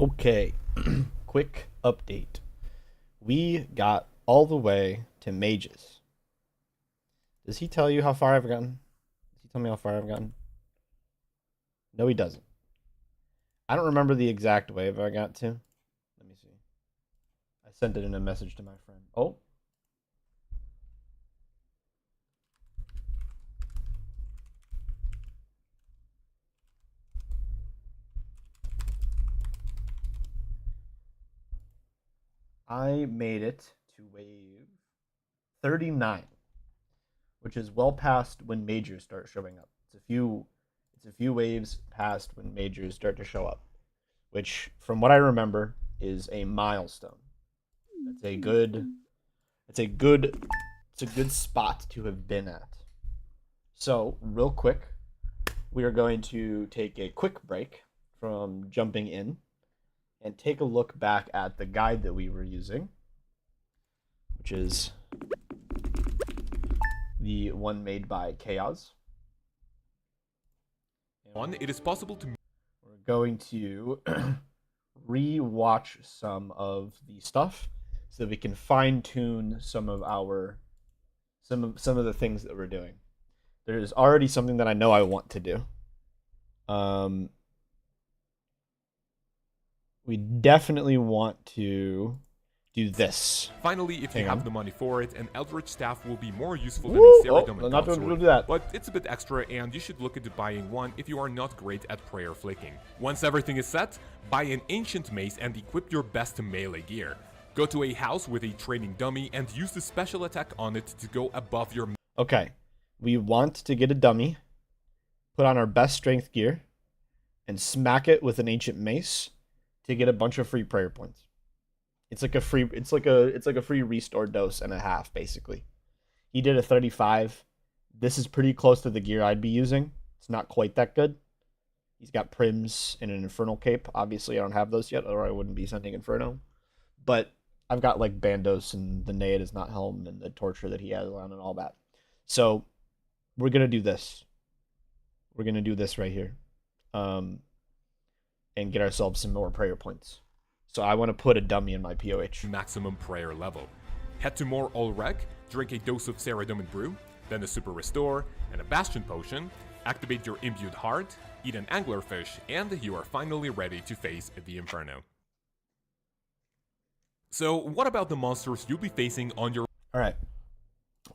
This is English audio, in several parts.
Okay, quick update. We got all the way to mages. Does he tell you how far I've gotten? Does he tell me how far I've gotten? No, he doesn't. I don't remember the exact wave I got to. Let me see. I sent it in a message to my friend. Oh, I made it to wave 39, which is well past when majors start showing up. It's a few waves past when majors start to show up, which from what I remember is a milestone. That's a good it's a good it's a good spot to have been at. So, real quick, we are going to take a quick break from jumping in and take a look back at the guide that we were using, which is the one made by Chaos. One, it is possible to We're going to re-watch some of the stuff so that we can fine-tune some of the things that we're doing. There's already something that I know I want to do. Um, we definitely want to do this. finally, if you Hang have on. the money for it, an Eldritch Staff will be more useful Woo! than a Oh, Ceridom not and doing that. but it's a bit extra and you should look into buying one if you are not great at prayer flicking. Once everything is set, buy an ancient mace and equip your best melee gear. Go to a house with a training dummy and use the special attack on it to go above your Okay, we want to get a dummy, put on our best strength gear, and smack it with an ancient mace to get a bunch of free prayer points. It's like a free restore dose and a half, basically. He did a 35. This is pretty close to the gear I'd be using. It's not quite that good. He's got prims and an infernal cape. Obviously, I don't have those yet, or I wouldn't be sending Inferno. But I've got like Bandos and the Nade is not Helm and the torture that he has on and all that. So we're gonna do this. We're gonna do this right here, and get ourselves some more prayer points. So I want to put a dummy in my POH. maximum prayer level. Head to more Olrek, drink a dose of Ceridom brew, then a super restore and a bastion potion, activate your imbued heart, eat an anglerfish, and you are finally ready to face the Inferno. So what about the monsters you'll be facing on your All right.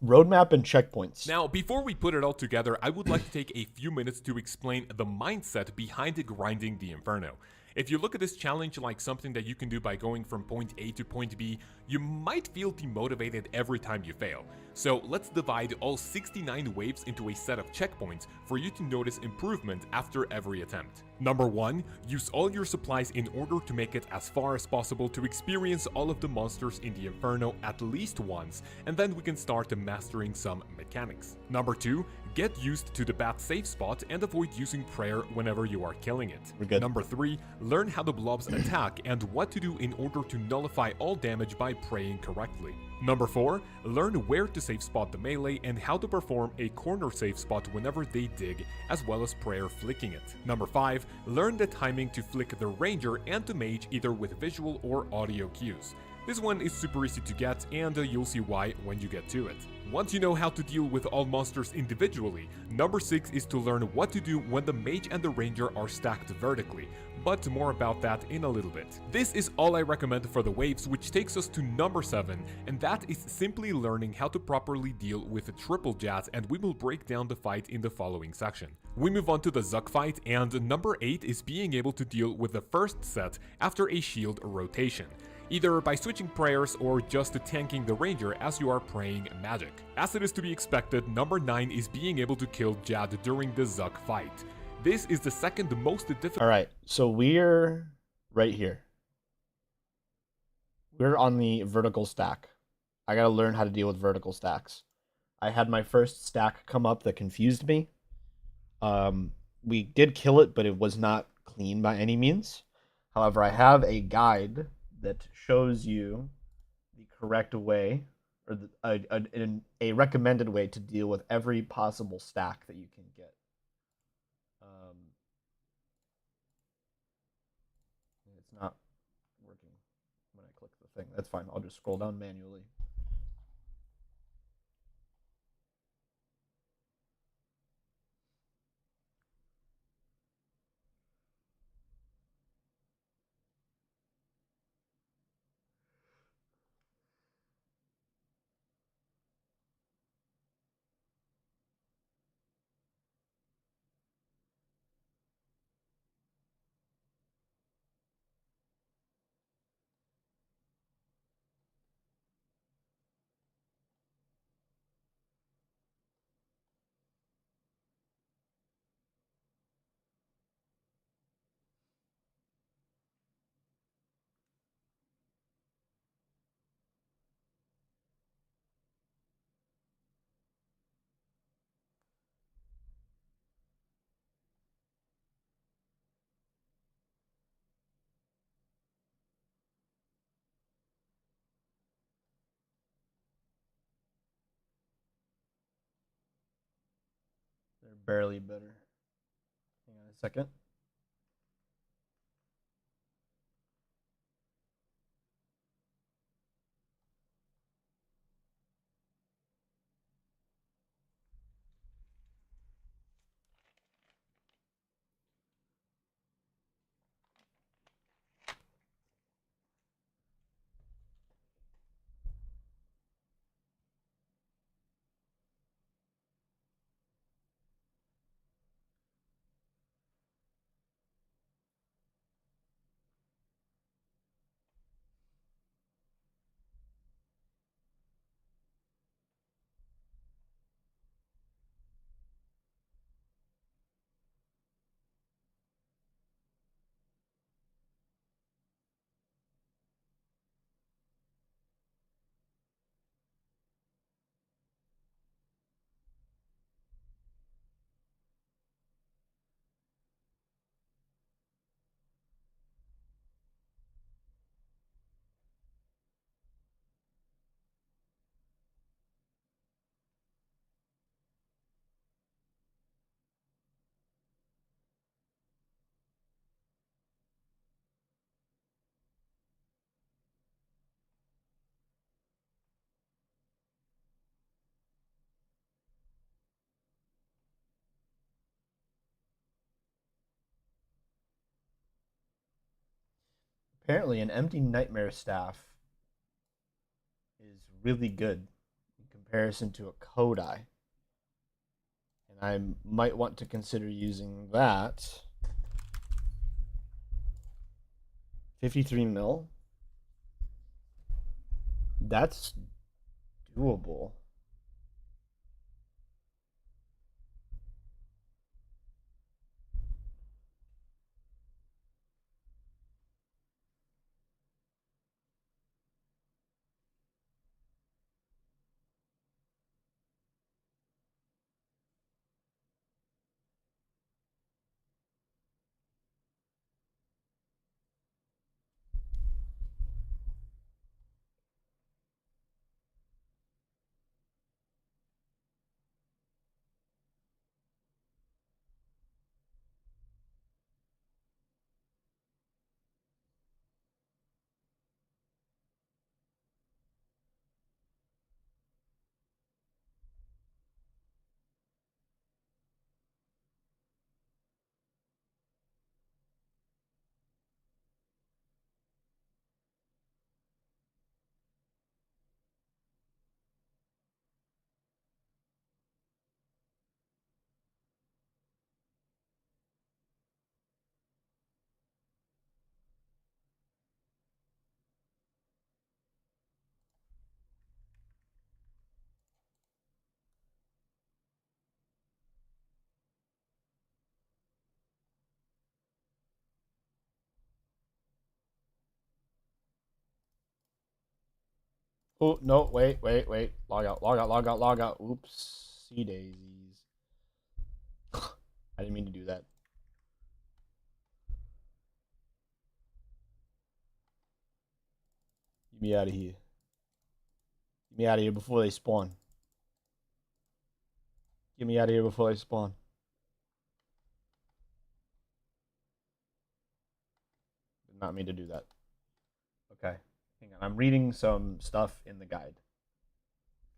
Roadmap and checkpoints. Now, before we put it all together, I would like to take a few minutes to explain the mindset behind grinding the Inferno. If you look at this challenge like something that you can do by going from point A to point B, you might feel demotivated every time you fail. So let's divide all 69 waves into a set of checkpoints for you to notice improvement after every attempt. Number 1, use all your supplies in order to make it as far as possible to experience all of the monsters in the Inferno at least once, and then we can start mastering some mechanics. Number 2, get used to the bat safe spot and avoid using prayer whenever you are killing it. We're good. Number 3, learn how the blobs attack and what to do in order to nullify all damage by praying correctly. Number 4, learn where to safe spot the melee and how to perform a corner safe spot whenever they dig, as well as prayer flicking it. Number 5, learn the timing to flick the ranger and the mage either with visual or audio cues. This one is super easy to get, and you'll see why when you get to it. Once you know how to deal with all monsters individually, number 6 is to learn what to do when the mage and the ranger are stacked vertically, but more about that in a little bit. This is all I recommend for the waves, which takes us to number 7, and that is simply learning how to properly deal with the triple jazz, and we will break down the fight in the following section. We move on to the Zuck fight, and number 8 is being able to deal with the first set after a shield rotation, either by switching prayers or just tanking the ranger as you are praying magic. As it is to be expected, number 9 is being able to kill Jad during the Zuck fight. This is the second most difficult. All right. So we're right here. We're on the vertical stack. I got to learn how to deal with vertical stacks. I had my first stack come up that confused me. We did kill it, but it was not clean by any means. However, I have a guide that shows you the correct way, or a recommended way to deal with every possible stack that you can get. it's not working when I click the thing. That's fine. I'll just scroll down manually. They're barely better. Hang on a second. Apparently, an empty nightmare staff is really good in comparison to a Kodai. And I might want to consider using that. 53 mil. That's doable. Oh, no, wait. Log out, log out, log out, log out. Oops. See daisies. I didn't mean to do that. Get me out of here. Get me out of here before they spawn. Get me out of here before they spawn. did not mean to do that. Okay, hang on. I'm reading some stuff in the guide.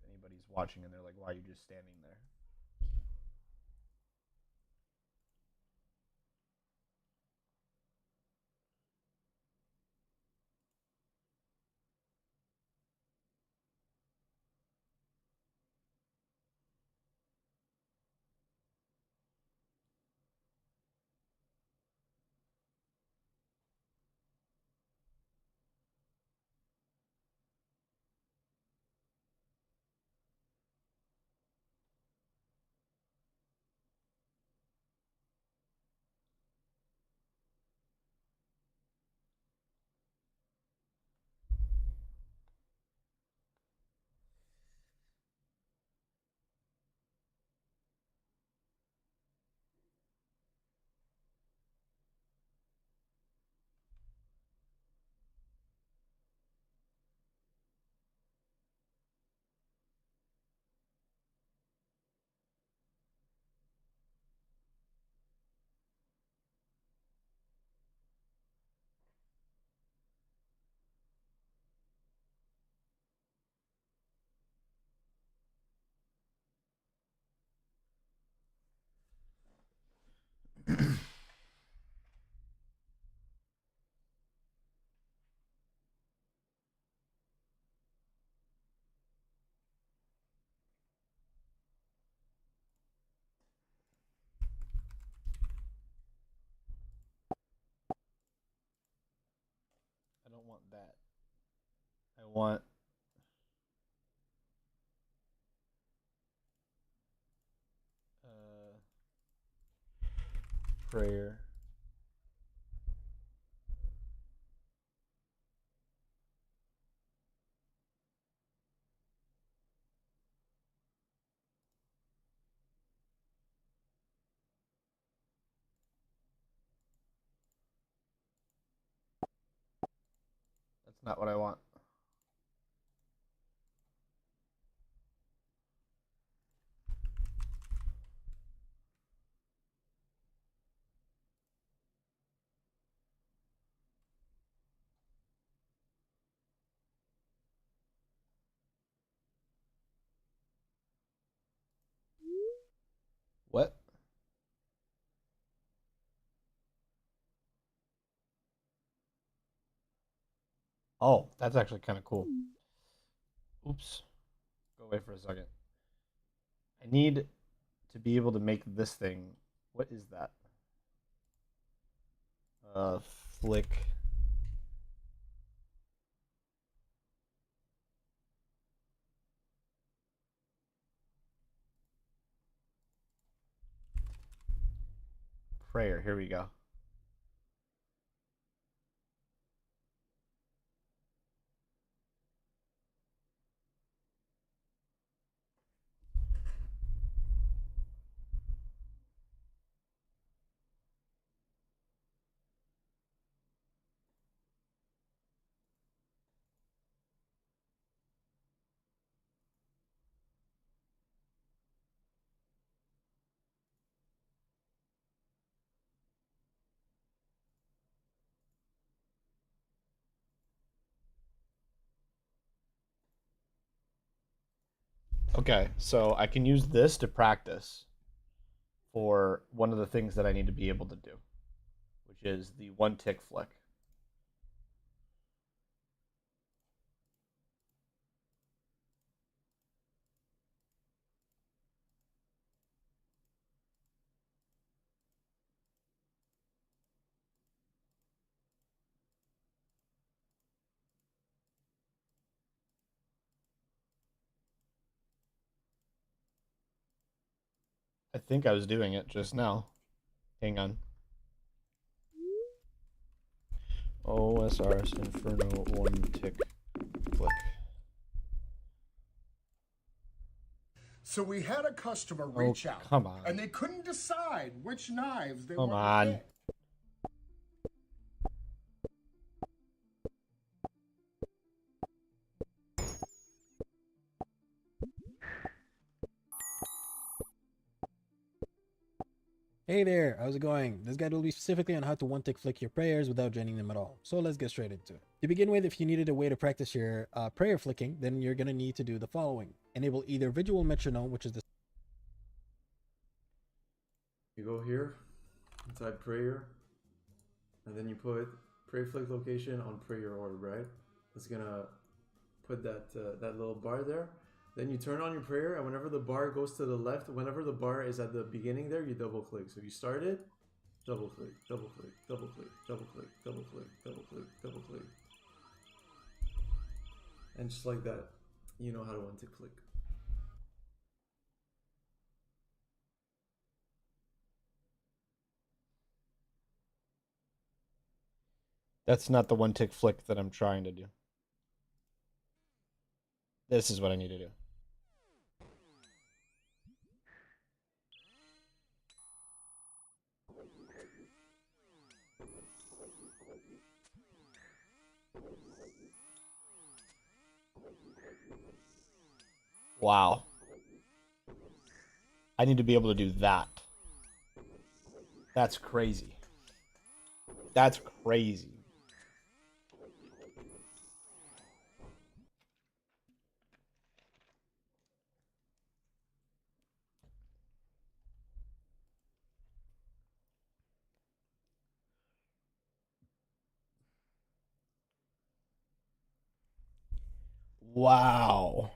If anybody's watching and they're like, why are you just standing there? I don't want that. I want prayer. That's not what I want. What? Oh, that's actually kind of cool. Oops. Go away for a second. I need to be able to make this thing. What is that? Uh, flick. Prayer. Here we go. Okay, so I can use this to practice for one of the things that I need to be able to do, which is the one tick flick. I think I was doing it just now. Hang on. OSRS Inferno one tick flick. So we had a customer reach out, come on. and they couldn't decide which knives they Come wanted on. to pick. Hey there, how's it going? This guide will be specifically on how to one-tick flick your prayers without draining them at all. So let's get straight into it. To begin with, if you needed a way to practice your prayer flicking, then you're gonna need to do the following. Enable either visual metronome, which is the You go here, inside prayer, and then you put prayer flick location on prayer orb, right? It's gonna put that little bar there. Then you turn on your prayer, and whenever the bar goes to the left, whenever the bar is at the beginning there, you double click. So you start it, double click, double click, double click, double click, double click, double click, double click, and just like that, you know how to one tick flick. That's not the one tick flick that I'm trying to do. This is what I need to do. Wow. I need to be able to do that. That's crazy. That's crazy. Wow.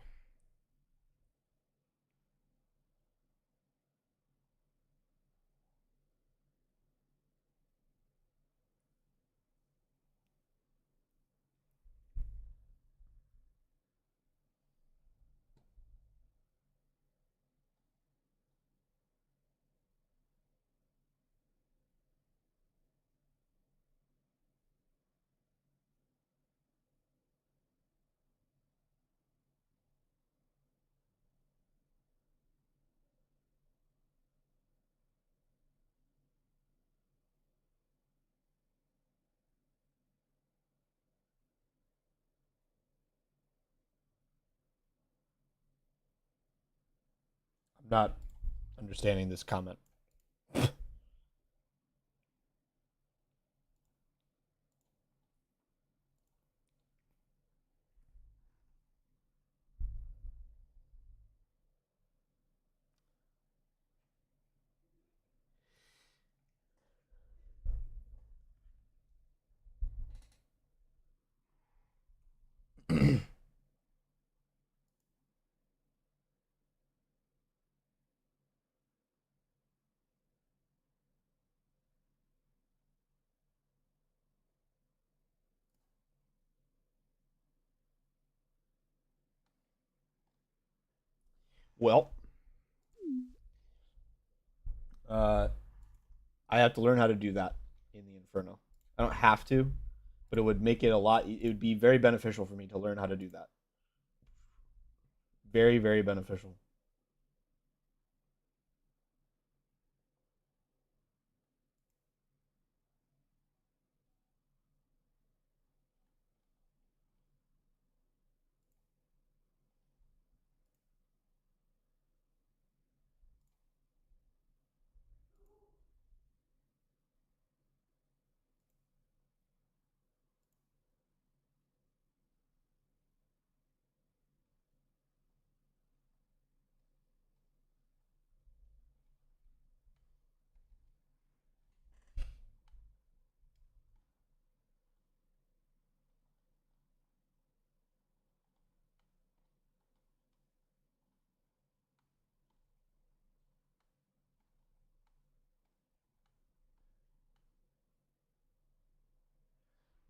I'm not understanding this comment. Well, uh, I have to learn how to do that in the Inferno. I don't have to, but it would make it a lot. It would be very beneficial for me to learn how to do that. Very, very beneficial.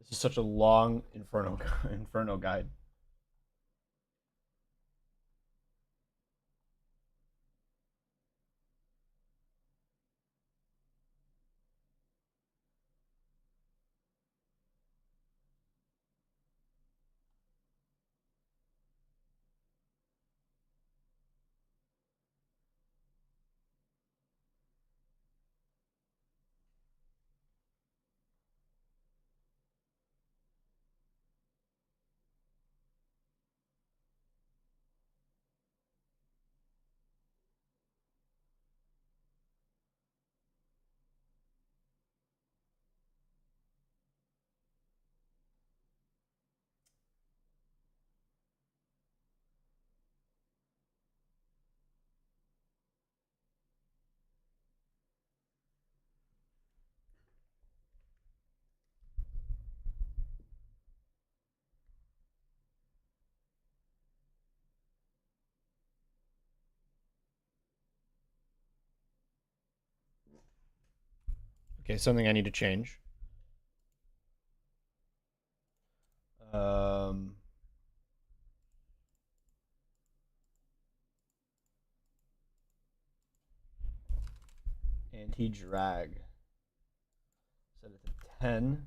This is such a long Inferno guide. Okay, something I need to change. Anti-drag. Set it to 10.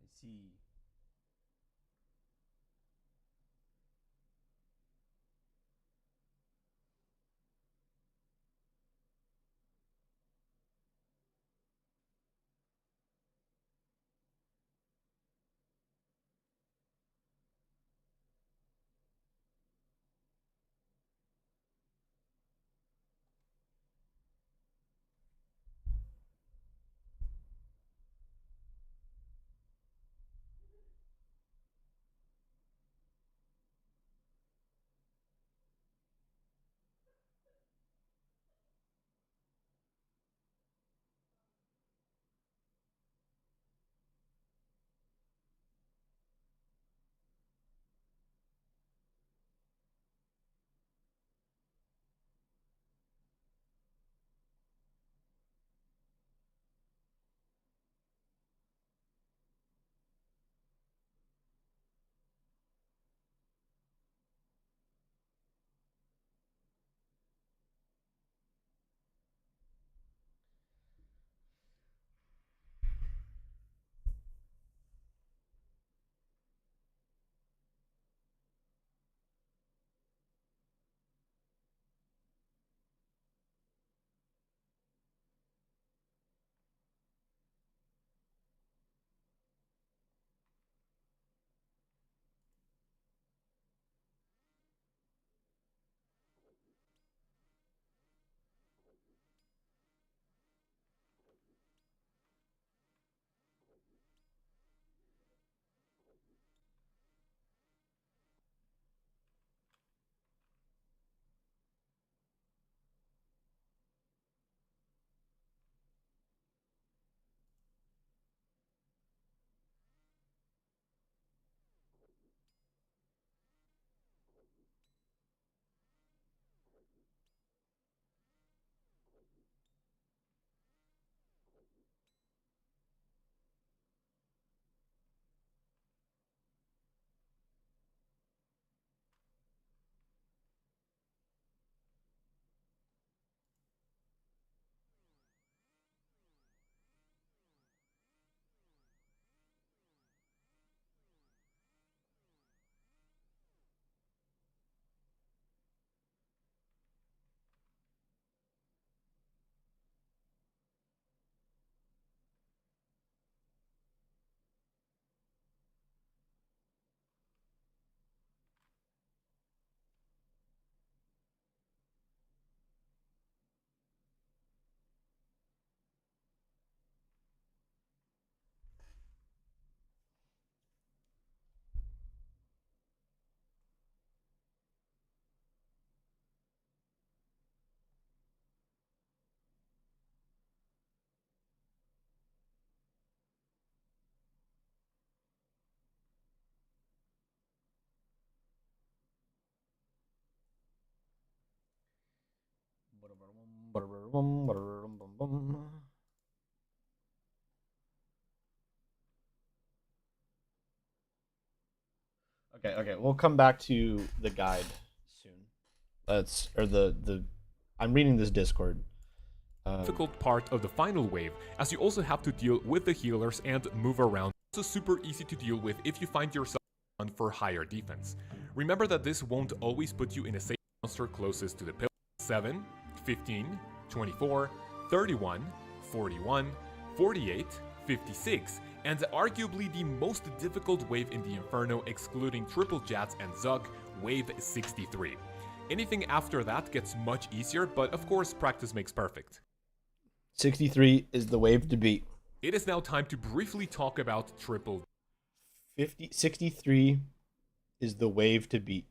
I see. Okay, okay. We'll come back to the guide soon. Let's or the I'm reading this Discord. Difficult part of the final wave, as you also have to deal with the healers and move around. It's also super easy to deal with if you find yourself on for higher defense. Remember that this won't always put you in a safe monster closest to the pillar. 7, 15, 24, 31, 41, 48, 56, and arguably the most difficult wave in the Inferno excluding Triple Jats and Zug, wave 63. Anything after that gets much easier, but of course practice makes perfect. 63 is the wave to beat. It is now time to briefly talk about triple. 63 is the wave to beat.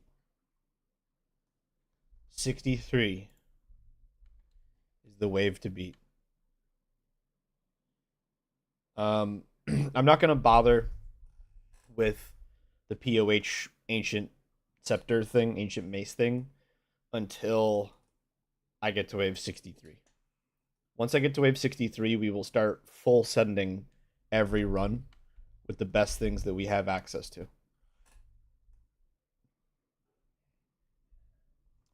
63 is the wave to beat. I'm not going to bother with the POH ancient scepter thing, ancient mace thing, until I get to wave 63. Once I get to wave 63, we will start full sending every run with the best things that we have access to.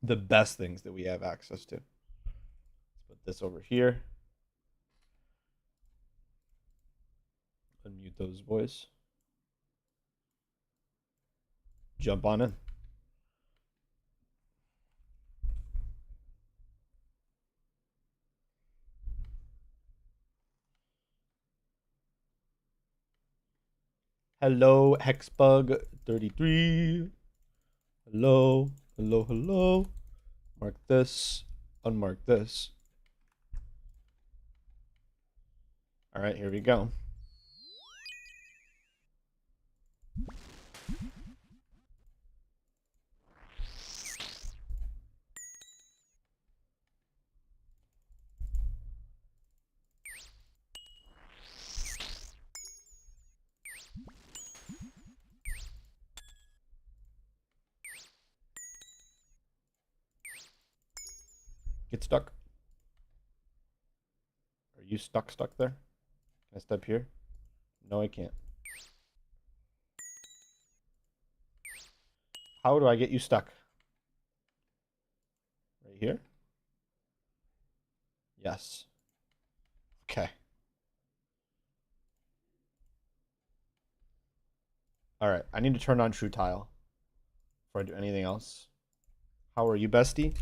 The best things that we have access to. Let's put this over here. Unmute those boys. Jump on in. Hello, Hexbug33. Hello, hello, hello. Mark this, unmark this. All right, here we go. Get stuck. Are you stuck there? Can I step here? No, I can't. How do I get you stuck? Right here? Yes. Okay. All right, I need to turn on True Tile before I do anything else. How are you, bestie?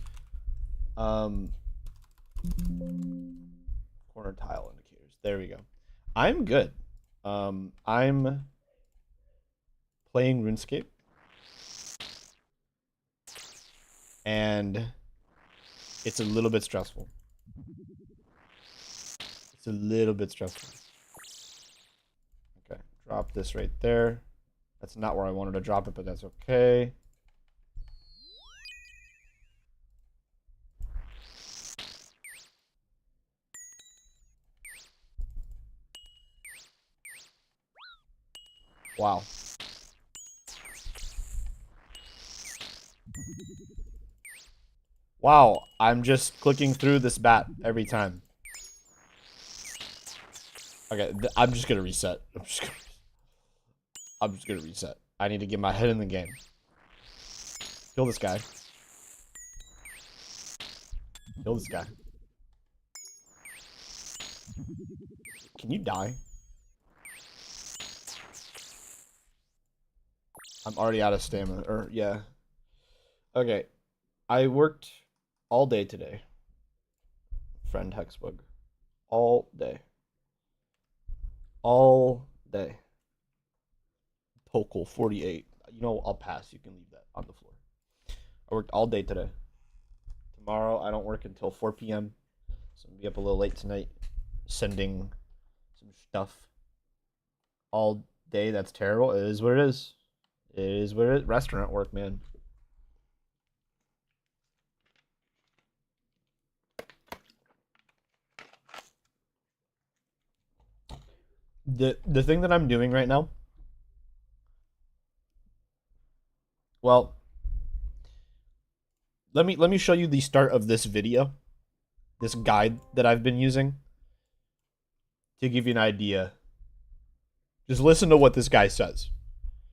Corner tile indicators. There we go. I'm good. I'm playing RuneScape. And it's a little bit stressful. It's a little bit stressful. Okay, drop this right there. That's not where I wanted to drop it, but that's okay. Wow. Wow, I'm just clicking through this bat every time. Okay, I'm just gonna reset. I'm just gonna reset. I need to get my head in the game. Kill this guy. Kill this guy. Can you die? I'm already out of stamina. Or yeah. Okay. I worked all day today. Friend Hexbug. All day. All day. Pokal 48. You know, I'll pass. You can leave that on the floor. I worked all day today. Tomorrow I don't work until 4 p.m. So I'm gonna be up a little late tonight sending some stuff. All day, that's terrible. It is what it is. It is what it is. Restaurant work, man. The thing that I'm doing right now, well, let me show you the start of this video, this guide that I've been using to give you an idea. Just listen to what this guy says.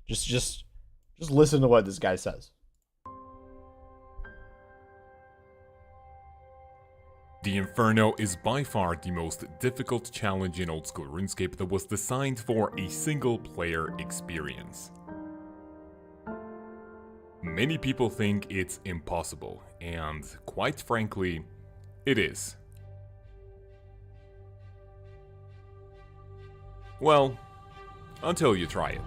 Just listen to what this guy says. The Inferno is by far the most difficult challenge in old school RuneScape that was designed for a single player experience. Many people think it's impossible, and quite frankly, it is. Well, until you try it.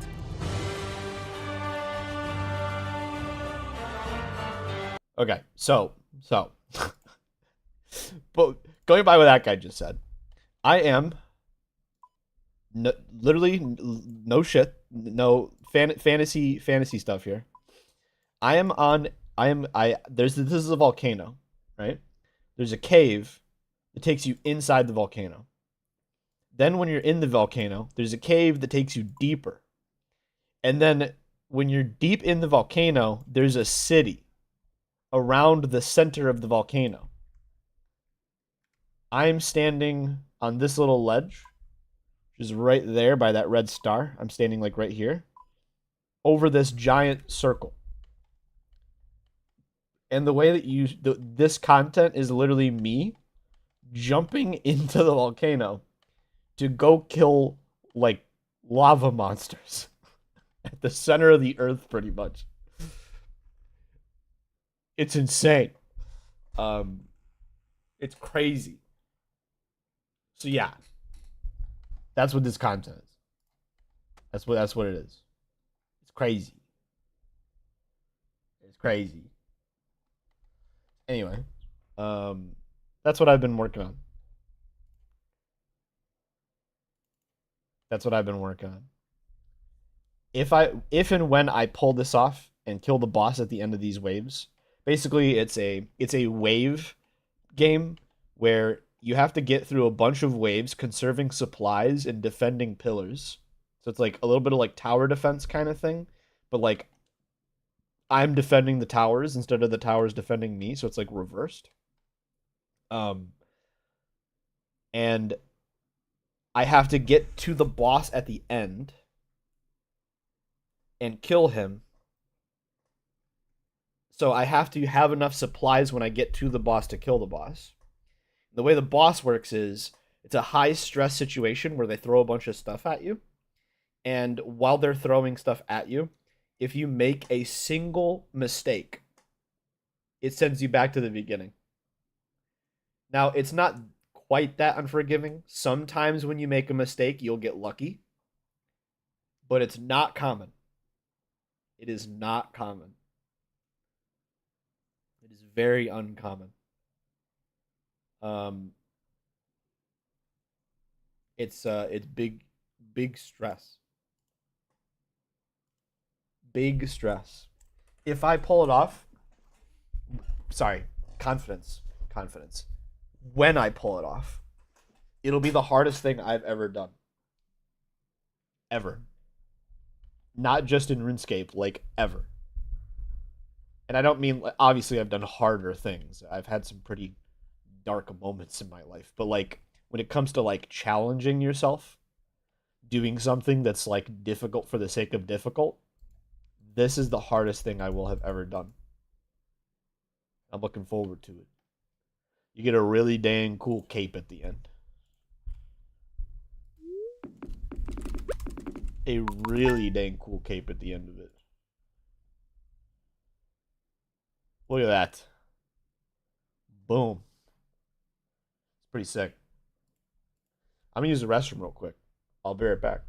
Okay, so, but going by what that guy just said, I am literally no shit, no fantasy stuff here. I am on. I am. I there's this is a volcano, right? There's a cave that takes you inside the volcano. Then when you're in the volcano, there's a cave that takes you deeper. And then when you're deep in the volcano, there's a city around the center of the volcano. I'm standing on this little ledge, which is right there by that red star. I'm standing like right here over this giant circle. And the way that this content is literally me jumping into the volcano to go kill like lava monsters at the center of the earth, pretty much. It's insane. It's crazy. So yeah, that's what this content is. That's what it is. It's crazy. It's crazy. Anyway, that's what I've been working on. That's what I've been working on. If and when I pull this off and kill the boss at the end of these waves, basically it's a wave game where you have to get through a bunch of waves conserving supplies and defending pillars. So it's like a little bit of like tower defense kind of thing, but like I'm defending the towers instead of the towers defending me, so it's like reversed. And I have to get to the boss at the end and kill him. So I have to have enough supplies when I get to the boss to kill the boss. The way the boss works is it's a high stress situation where they throw a bunch of stuff at you. And while they're throwing stuff at you, if you make a single mistake, it sends you back to the beginning. Now, it's not quite that unforgiving. Sometimes when you make a mistake, you'll get lucky. But it's not common. It is not common. It is very uncommon. It's big stress. Big stress. If I pull it off, sorry, confidence. When I pull it off, it'll be the hardest thing I've ever done. Ever. Not just in RuneScape, like ever. And I don't mean, obviously I've done harder things. I've had some pretty dark moments in my life, but like when it comes to like challenging yourself, doing something that's like difficult for the sake of difficult, this is the hardest thing I will have ever done. I'm looking forward to it. You get a really dang cool cape at the end. A really dang cool cape at the end of it. Look at that. Boom. It's pretty sick. I'm gonna use the restroom real quick. I'll be right back.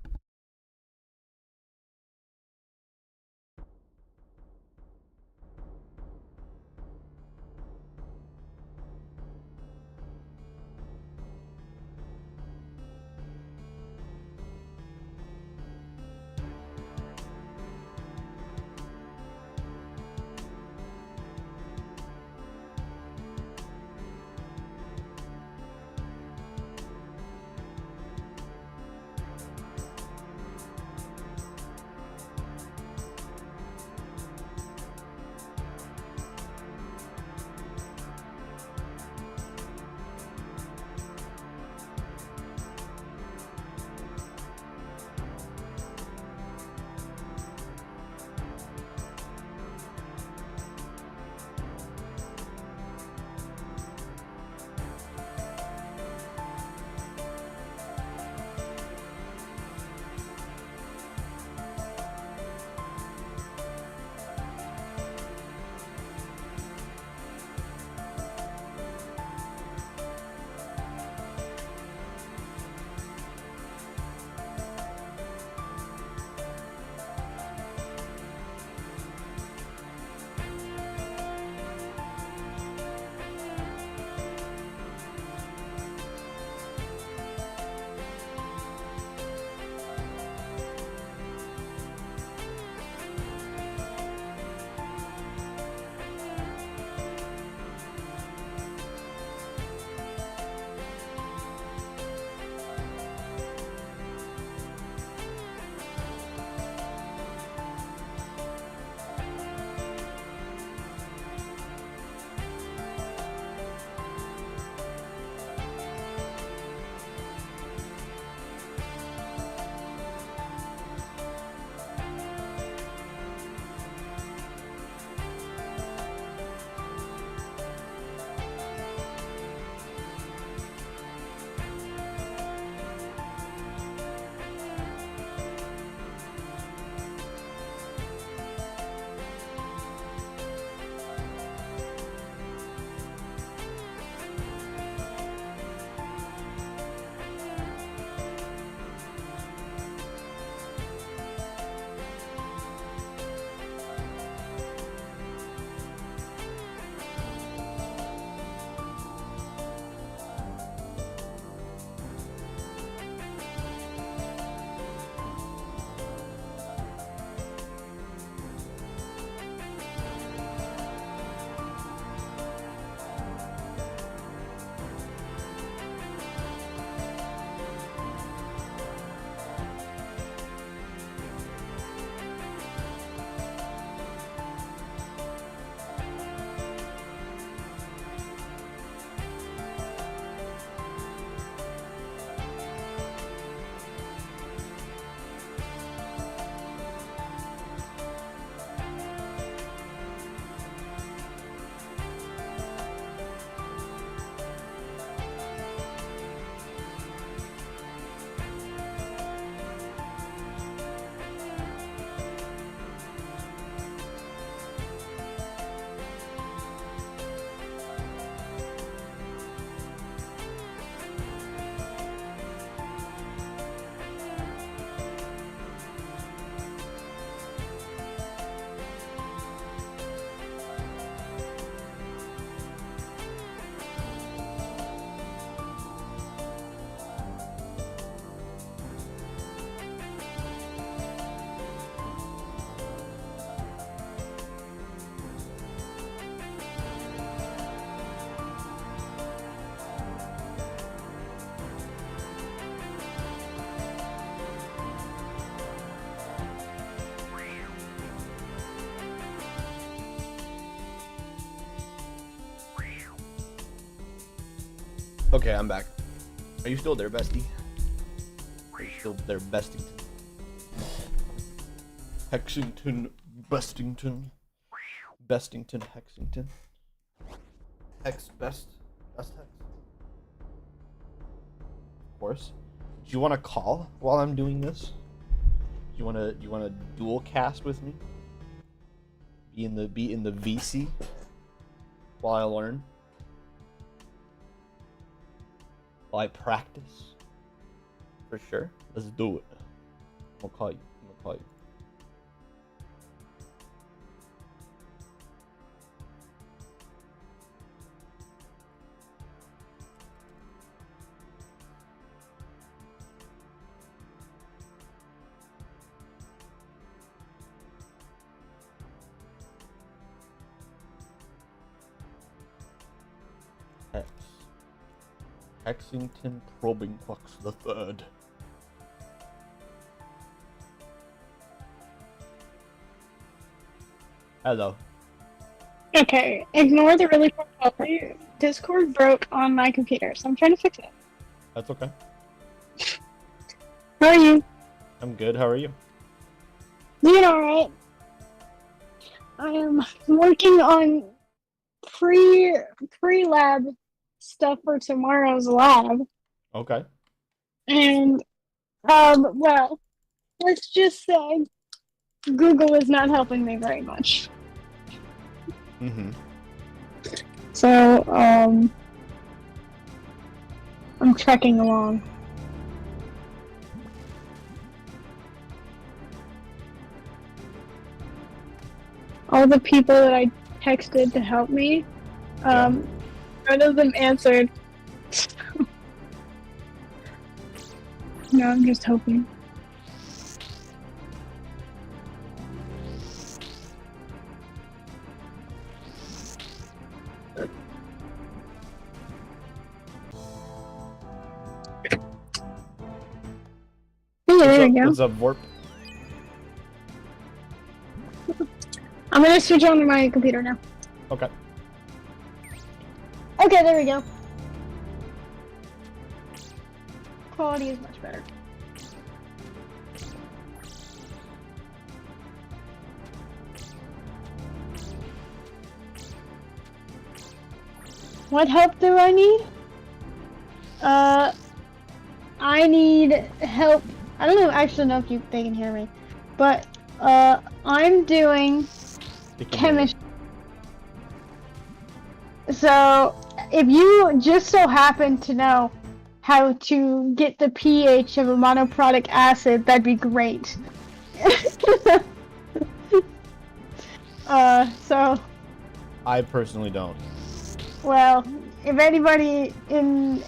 Okay, I'm back. Are you still there, bestie? Are you still there, Bestington? Hexington, Bestington. Bestington, Hexington. Hex, best Hex. Of course. Do you want to call while I'm doing this? Do you want to dual cast with me? Be in the VC while I learn. While I practice. For sure. Let's do it. I'll call you. Hexington Probing Clux the Third. Hello. Okay, ignore the really poor quality. Discord broke on my computer, so I'm trying to fix it. That's okay. How are you? I'm good. How are you? Doing alright. I am working on pre-lab stuff for tomorrow's lab. Okay. And, well, let's just say Google is not helping me very much. Mm-hmm. So, I'm trekking along. All the people that I texted to help me, none of them answered. No, I'm just hoping. Hey, there we go. What's up, Vorp? I'm gonna switch on to my computer now. Okay. Okay, there we go. Quality is much better. What help do I need? I need help. I don't actually know if they can hear me, but I'm doing chemistry. So if you just so happen to know how to get the pH of a monoprotic acid, that'd be great. So I personally don't. well, if anybody in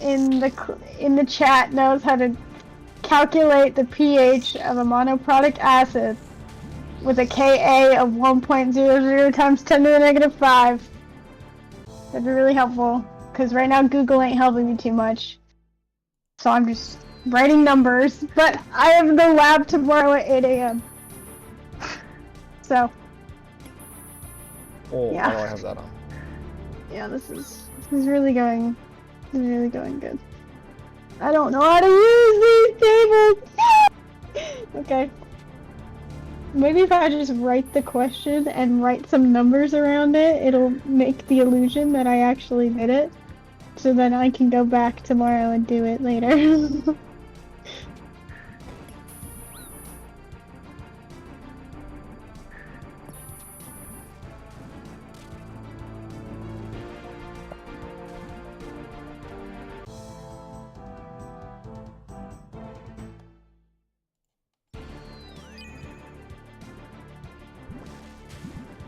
the chat knows how to calculate the pH of a monoprotic acid with a Ka of 1.00 times 10 to the negative 5, that'd be really helpful. Because right now Google ain't helping me too much. So I'm just writing numbers. But I have the lab tomorrow at 8 a.m. So. Oh, Yeah. how do I have that on? Yeah, this is really going good. I don't know how to use these tables! Okay. Maybe if I just write the question and write some numbers around it, it'll make the illusion that I actually did it. So then I can go back tomorrow and do it later.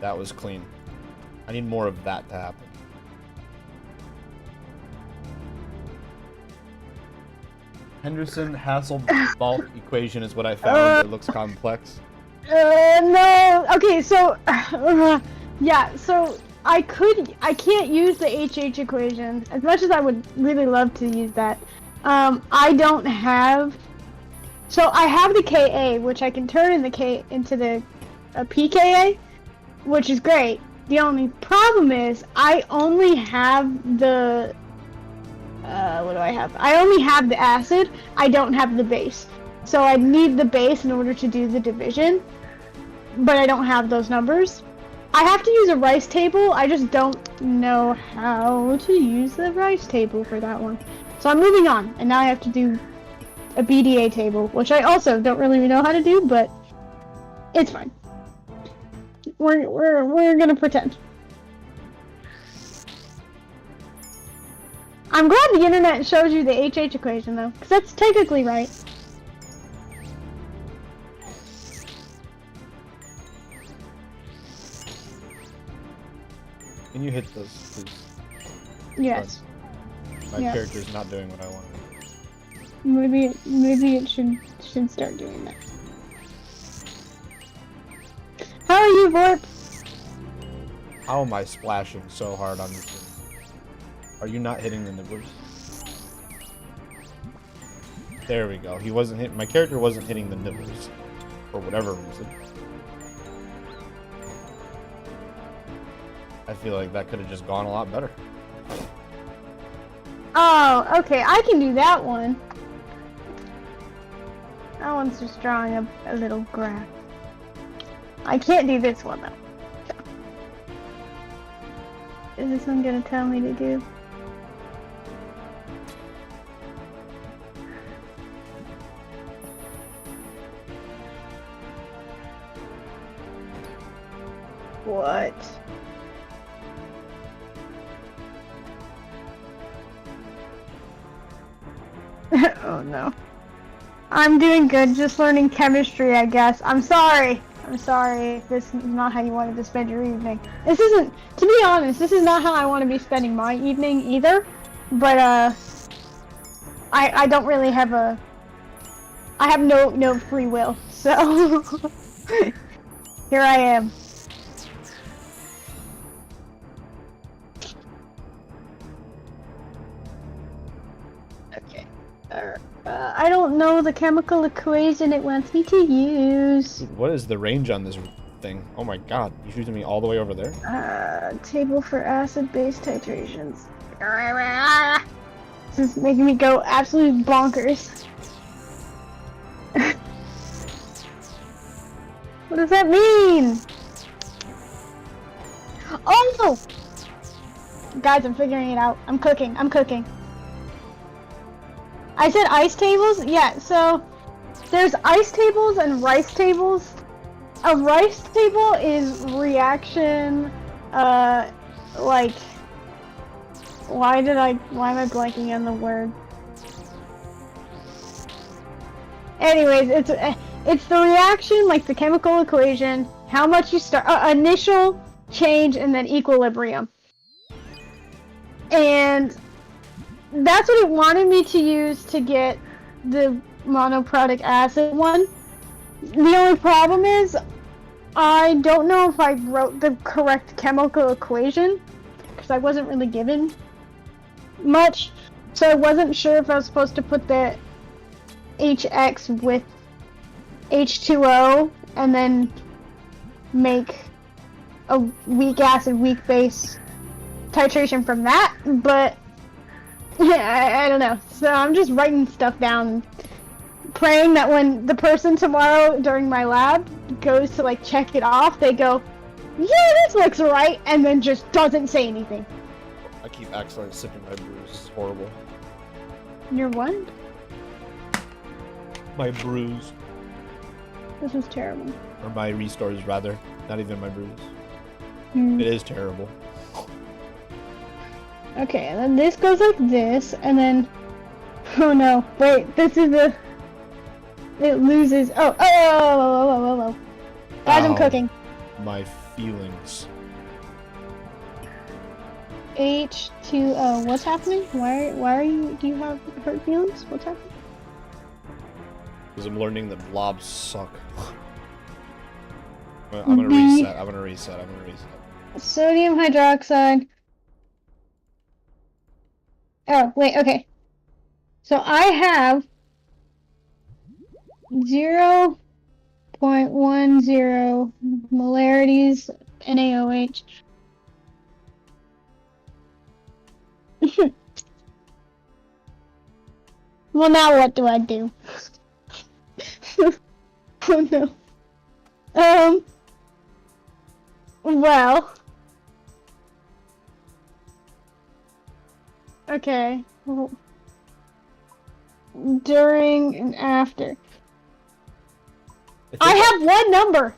That was clean. I need more of that to happen. Henderson-Hasselbalch equation is what I found. It looks complex. No. Okay, so yeah, so I can't use the HH equation as much as I would really love to use that. I don't have. So I have the Ka, which I can turn into the pKa, which is great. The only problem is I only have the what do I have? I only have the acid. I don't have the base. So I need the base in order to do the division, but I don't have those numbers. I have to use a rice table. I just don't know how to use the rice table for that one. So I'm moving on, and now I have to do a BDA table, which I also don't really know how to do, but it's fine. We're gonna pretend. I'm glad the internet shows you the HH equation though, because that's technically right. Can you hit those, please? Yes. My Yeah. character's not doing what I want. Maybe it should start doing that. How are you, Vorp? How am I splashing so hard on this thing? Are you not hitting the nibblers? There we go. He wasn't hit. My character wasn't hitting the nibblers for whatever reason. I feel like that could have just gone a lot better. Oh, okay. I can do that one. That one's just drawing a little graph. I can't do this one though. Is this one gonna tell me to do? What? Oh no. I'm doing good, just learning chemistry, I guess. I'm sorry. I'm sorry if this is not how you wanted to spend your evening. This isn't, to be honest, this is not how I want to be spending my evening either. But, I don't really have I have no free will, so here I am. Okay. I don't know the chemical equation it wants me to use. What is the range on this thing? Oh my god, you shooting me all the way over there? Table for acid-base titrations. This is making me go absolutely bonkers. What does that mean? Oh! Guys, I'm figuring it out. I'm cooking. I said ice tables? Yeah, so there's ice tables and rice tables. A rice table is reaction, like, why am I blanking on the word? Anyways, it's the reaction, like the chemical equation, how much you start, initial change and then equilibrium. And that's what it wanted me to use to get the monoprotic acid one. The only problem is, I don't know if I wrote the correct chemical equation, because I wasn't really given much, so I wasn't sure if I was supposed to put the HX with H2O, and then make a weak acid, weak base titration from that, but yeah, I don't know. So I'm just writing stuff down, praying that when the person tomorrow during my lab goes to like check it off, they go, yeah, this looks right, and then just doesn't say anything. I keep accidentally sipping my brews. It's horrible. Your what? My brews. This is terrible. Or my restores, rather. Not even my brews. Hmm. It is terrible. Okay, and then this goes like this, and then... Oh no, wait, this is the... It loses... Oh. Guys, I'm Ow. cooking. My feelings. H2O. What's happening? Why are you... Do you have hurt feelings? What's happening? Because I'm learning that blobs suck. I'm gonna reset. Sodium hydroxide. Oh, wait, okay. So I have 0.10 molarities NaOH. Well, now what do I do? Oh no. Well. Okay. Well, during and after. I have one number!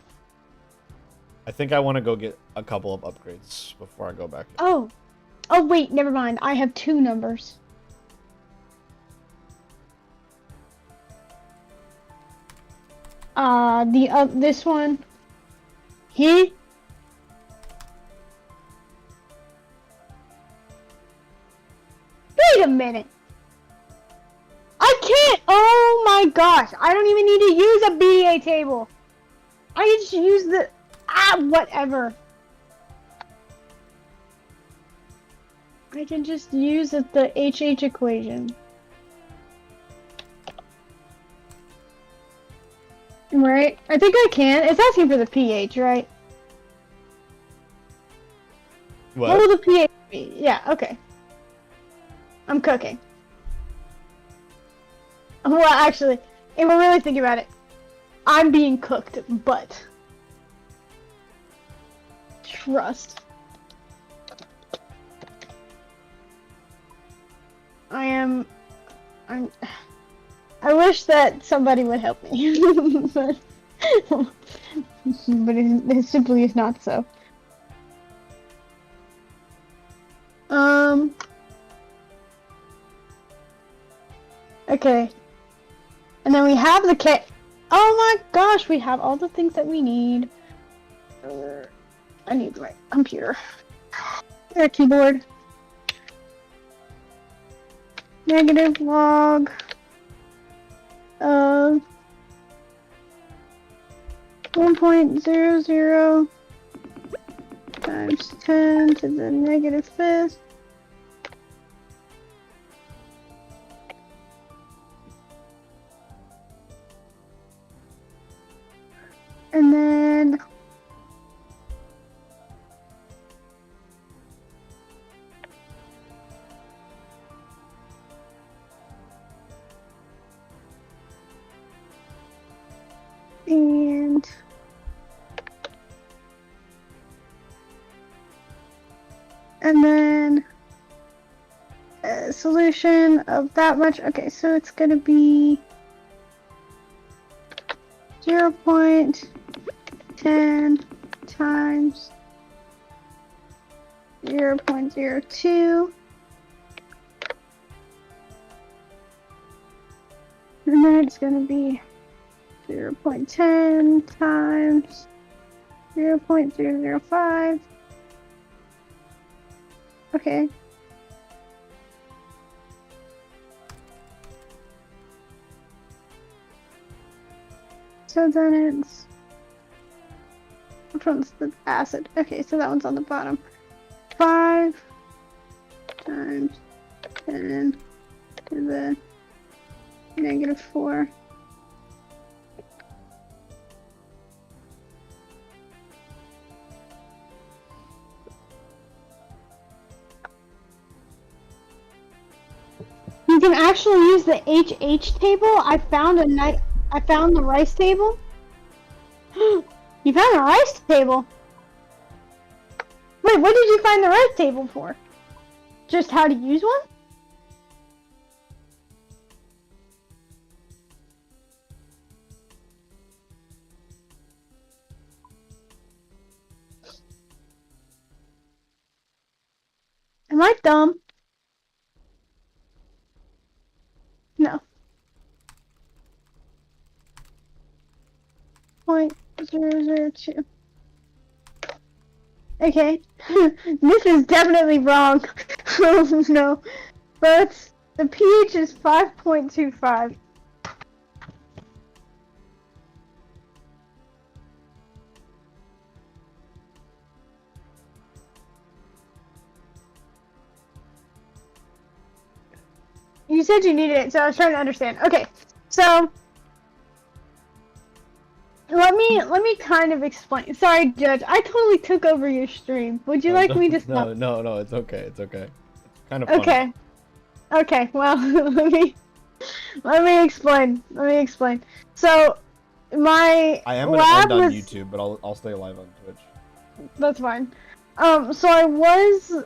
I think I want to go get a couple of upgrades before I go back. Oh. Oh, wait, never mind. I have two numbers. This one. He. Wait a minute. I can't. Oh my gosh. I don't even need to use a BDA table. I can just use the. Whatever. I can just use the HH equation. Right? I think I can. It's asking for the pH, right? What will the pH be? Yeah, okay. I'm cooking. Well, actually, if we're really thinking about it, I'm being cooked, but trust. I wish that somebody would help me, but it simply is not so. Okay. And then we have the K. Oh my gosh, we have all the things that we need. I need my computer. Their keyboard. Negative log of 1.00 times 10 to the negative fifth. And then and then a solution of that much. Okay, so it's gonna be 0.10 times 0.02, and then it's gonna be 0.10 times 0.005. Okay. So then it's, which one's the acid? Okay, so that one's on the bottom. 5 times 10 to the negative 4. You can actually use the HH table. I found the rice table. You found a rice table? Wait, what did you find the rice table for? Just how to use one? Am I dumb? No. 0.002. Okay. This is definitely wrong. Oh no. But the pH is 5.25. You said you needed it, so I was trying to understand. Okay, so let me kind of explain. Sorry, Judge, I totally took over your stream. Would you like me to stop? No, it's okay. It's okay. It's kind of funny. Okay. Okay, well, Let me explain. Let me explain. So, my I am gonna lab end on was. YouTube, but I'll stay live on Twitch. That's fine. So I was